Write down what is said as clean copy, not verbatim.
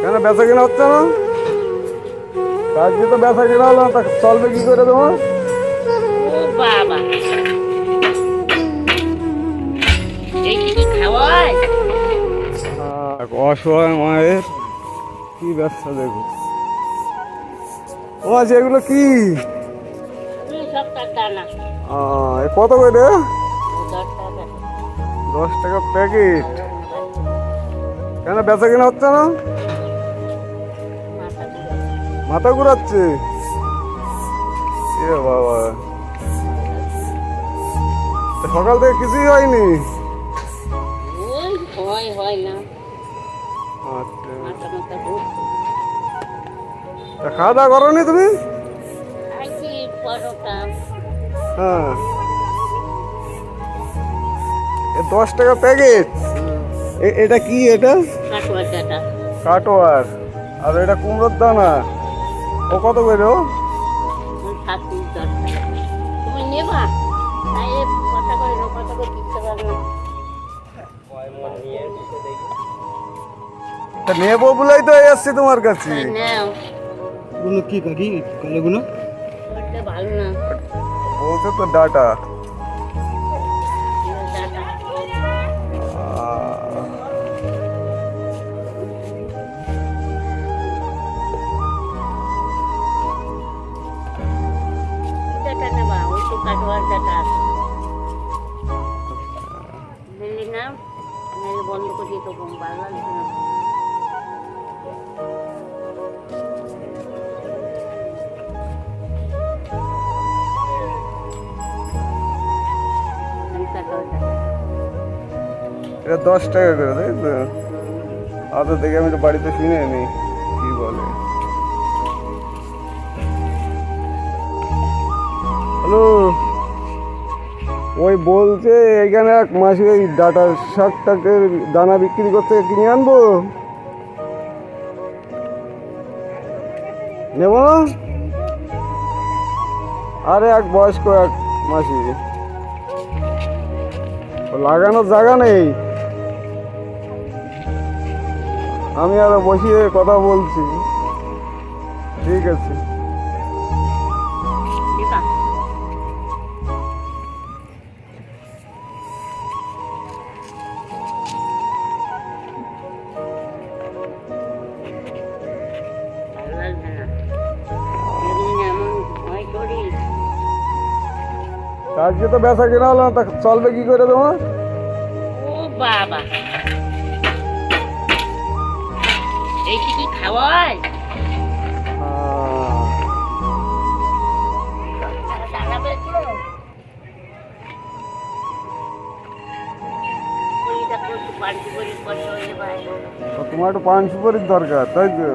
কেন বেচা কেনা হচ্ছে না? আজকে তো বেচা কেনা হলো না, তা চলবে কি করে তোমার? ও বাবা, এই কি খাওয়ায়? এক অসহায় মায়ের কি ব্যবসা দেখো। ও আচ্ছা, এগুলো কি? সব তার দানা। এ কত করে? 10 টাকা। 10 টাকা প্যাকেট। কেন বেচা কেনা হচ্ছে না? মাথা ঘুরে। মাথা ঘুরাচ্ছে। এ বাবা, সকাল থেকে কিছুই হয়নি? ওই হয় না, আচ্ছা, মাথা মাথা ঘুরছে। তা খাওয়া দাওয়া করো নি তুমি? খাইছি পরোটা। হ্যাঁ, এ 10 টাকা প্যাকেট। এটা কি? এটা কাটোয়া ডাটা। কাটোয়ার। আর এটা কুমড়োর দানা। ও কত করে? ও 7-10 টাকা। তুমি নেবা? তাই কথা করে কথা করে দিতে পারবে না। তা নেবো বলেই তো এসছি তোমার কাছে। তাই নাও। এগুলো কি কাকি কালোগুলো? ওটা ভালো না। বলছে তো ডাটা। ডাটা। ডাটা নেবা? ওই তো কাটোয়ার ডাটা আছে। দিল্লি না, নাহলে বন্ধ করে দিতে ভালো লাগবে না। কাটোয়ার ডাটা। এটা 10 টাকা করে, তাই তো? আচ্ছা, দেখে আমি তো বাড়িতে শুনে নি কি বলে। হ্যালো, ওই বলছে এখানে এক মাসে ওই ডাটার শাকটাকে দানা বিক্রি করতে, কিনে আনবো। নেব না? আরে এক বয়স্ক এক মাসি, লাগানোর জায়গা নেই। আমি আর বসিয়ে কথা বলছি। ঠিক আছে। দিবা? ভালো লাগবে না। যেদিন এমন হয় শরীর। আজকে তো বেচা কেনা হলো না, তা চলবে কি করে তোমার? ও বাবা, এই কি খাওয়ায়? দানা বেচো? ওইটা করতে পারছি বলে পরে হয়ে ভাই। তোমার একটু পান সুপারির দরকার, তাই তো?